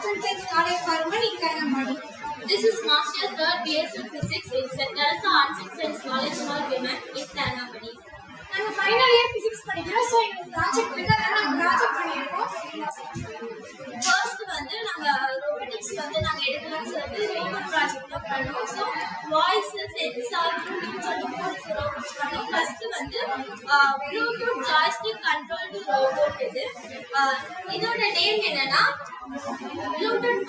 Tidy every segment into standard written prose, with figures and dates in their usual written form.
Arts and Science College Farman in Karamadi. This is Master 3rd BSc Physics in Terasa Arts and Science College for Women in Karamadi. I'm a final year physics படிக்கிறோம். So எங்க project இருக்கு. அத நாங்க project பண்ணிருக்கோம். First வந்து நாங்க robotics வந்து நாங்க எடுக்கலாம்னு சொல்லிட்டு robot project பண்ணோம். So voices, sensor, tools and robots பண்ணோம். First வந்து Bluetooth joystick controlled robot இது. இதோட நேம் என்னன்னா Bluetooth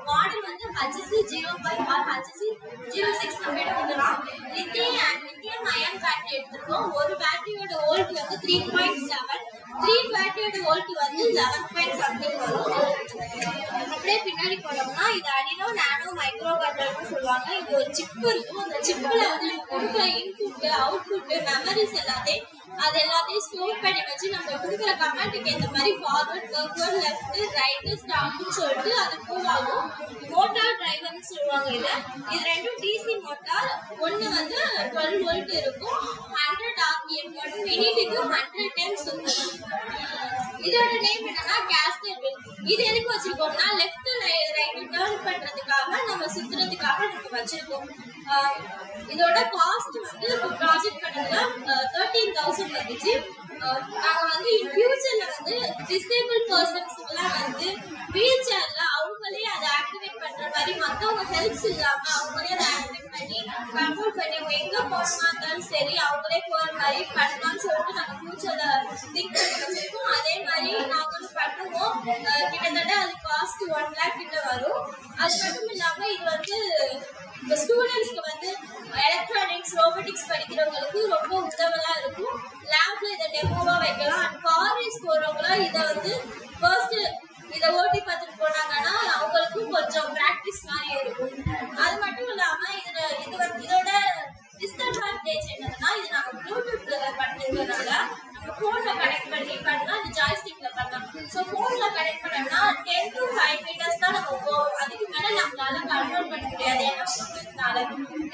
model வந்து HC05 or HC06 நம்ம எடுத்துக்கலாம். lithium ion battery எடுத்துக்கோம். ஒரு பேட்டரியோட வோல்ட் வந்து 3.7, 3 பேட்டரியோட வோல்ட் வந்து 11 something வரும். அப்படியே பின்னாடி போனோம்னா இது அடினோ நானோ மைக்ரோ கண்ட்ரோலர்னு சொல்லுவாங்க. இது ஒரு சிப் இருக்கும். அந்த சிப்ல வந்து நம்ம கொடுக்குற இன்புட், அவுட்புட், மெமரிஸ் எல்லாத்தையும் ஸ்டோர் பண்ணி வச்சு நம்ம கொடுக்குற கமாண்டுக்கு இந்த மாதிரி ஃபார்வர்ட், பேக்வர்ட், லெஃப்ட், ரைட், ஸ்டாப்னு சொல்லிட்டு அது மூவ் ஆகும். மோட்டார் டிரைவர்னு சொல்லுவாங்க. இது ரெண்டும் டிசி மோட்டார். ஒன்று வந்து 12 வோல்ட் இருக்கும். 100 RPM 1 மினிட்டுக்கு 100 டைம்ஸ் சுத்தும். இதோட நேம் என்னன்னா கேஸ்டர் வீல். இது எதுக்கு வச்சிருக்கோம்னா லெஃப்ட் ரைட் டர்ன் பண்றதுக்காக நம்ம சுத்துறதுக்காக நம்ம வச்சிருக்கோம். இதோட காஸ்ட் வந்து இப்போ ப்ராஜெக்ட் பண்ணதுல 13,000 வந்துச்சு. நாங்க வந்து இன் ஃபியூச்சர்ல வந்து டிசேபிள் பர்சன்ஸ்க்குலாம் வந்து வீல் சேர்ல அவங்களே அதை ஆக்டிவேட் பண்ற மாதிரி மற்றவங்க ஹெல்ப்ஸ் இல்லாம அவங்களே அதை ஆக்டிவேட் பண்ணி கண்ட்ரோல் பண்ணி எங்க போகணுமா இருந்தாலும் சரி அவங்களே போற மாதிரி பண்ணலாம்னு சொல்லிட்டு நாங்க ஃபியூச்சர்ல திங்க் பண்ணி வச்சிருக்கோம். அதே மாதிரி நாங்களும் பண்ணுவோம். கிட்டத்தட்ட அது காஸ்ட் 1 lakh கிட்ட வரும். அது மட்டும் இல்லாம இது வந்து இப்போ ஸ்டூடெண்ட்ஸ்க்கு வந்து எலக்ட்ரானிக்ஸ், ரோபோட்டிக்ஸ் படிக்கிறவங்களுக்கு ரொம்ப உதவலா இருக்கும். லேப்ல இதை டெமோவா வைக்கலாம். அண்ட் ஃபாரின்ஸ் போறவங்களாம் இதை வந்து ஃபர்ஸ்ட் இதை ஓட்டி பார்த்துட்டு போனாங்கன்னா அவங்களுக்கும் கொஞ்சம் ப்ராக்டிஸ் மாதிரி இருக்கும். அது மட்டும் இல்லாம இதோட டிஸ்அட்வான்டேஜ் என்னன்னா இது நாங்க ப்ளூடூத்ல பண்ணிருக்கனால நம்ம போன்ல கனெக்ட் பண்ணி பண்ணா இந்த ஜாய்ஸ்டிக்ல பண்ணலாம். ஸோ போன்ல கனெக்ட் பண்ணோம்னா 10 to 5 மீட்டர்ஸ் தான் நம்ம போவோம். அதுக்கு மேல நம்மளால கண்ட்ரோல் பண்ண முடியாது ஏன்னா ப்ளூடூத்னால.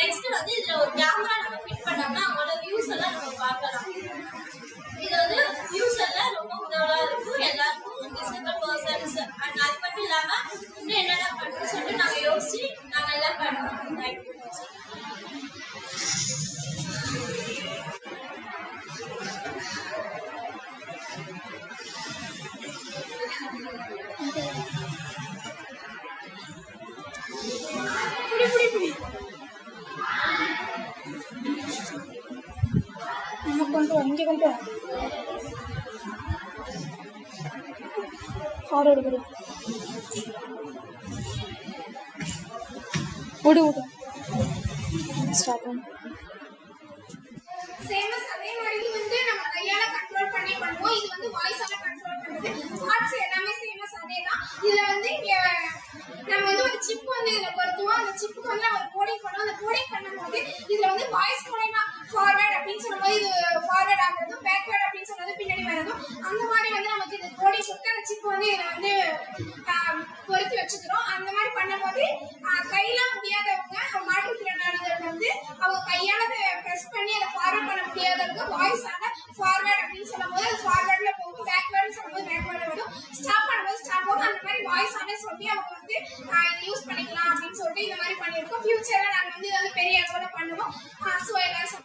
நெக்ஸ்ட் வந்து இதுல ஒரு கேமரா நம்ம ஃபிட் பண்ணோம்னா அவங்களோட வியூஸ் எல்லாம் நம்ம பார்க்கலாம். இது வந்து ஃபியூச்சர்ல ரொம்ப உதவலா இருக்கும் எல்லாருக்கும், டிசேபிள் பர்சன்ஸ். அண்ட் அது மட்டும் இல்லாம இன்னும் என்னென்ன பண்ணணும்னு சொல்லிட்டு நாங்க யோசிச்சு நாங்க எல்லாம் பண்ணுவோம். தேங்க்யூ. இங்கே கொண்டு ஃபார்வர்டு கொடு விடு விடு ஸ்டாப் பண்ணு. சேமஸ் அதே மாதிரி வந்து நம்ம கையால கண்ட்ரோல் பண்ணி பண்ணுவோம். இது வந்து வாய்ஸால கண்ட்ரோல் பண்ணுது. பார்ட்ஸ் எல்லாமே சேமஸ் அதே தான். இதுல வந்து நம்ம வந்து ஒரு சிப் வந்து இதுல பொருத்துவோம். அந்த சிப்புக்கு வந்து நம்ம கோடிங் பண்ணுவோம். அந்த கோடிங் பண்ணும்போது இதுல வந்து வாய்ஸ் மூலமா ஃபார்வர்ட் அப்படின்னு சொல்லும்போது இது ஃபார்வர்ட் ஆகுறதும், பேக்வர்ட் அப்படின்னு சொன்னது பின்னாடி வரதும், அந்த மாதிரி வந்து நமக்கு இது கோடிங் கொடுத்து அந்த சிப் வந்து இதை வந்து பொருத்தி வச்சுக்கிறோம். அந்த மாதிரி பண்ணும்போது கையெல்லாம் முடியாதவங்க, மாற்றுத்திறனாளிகள் வந்து அவங்க கையால ப்ரெஸ் பண்ணி அதை ஃபார்வர்ட் பண்ண முடியாதவங்க வாய்ஸால ஃபார்வர்ட் அப்படின்னு சொல்லும்போது அது ஃபார்வர்ட்ல போகும், பேக்வர்ட்னு சொல்லும்போது பேக்வர்ட்ல வரும், ஸ்டாப் பண்ணும்போது ஸ்டாப் ஆகும். அந்த மாதிரி வாய்ஸால சொல்லி அவங்க வந்து இதை யூஸ் பண்ணிக்கலாம் அப்படின்னு சொல்லிட்டு இந்த மாதிரி பண்ணியிருக்கோம். ஃபியூச்சர்ல நாங்கள் வந்து இதை வந்து பெரிய அளவில் பண்ணுவோம். ஸோ எல்லாரும்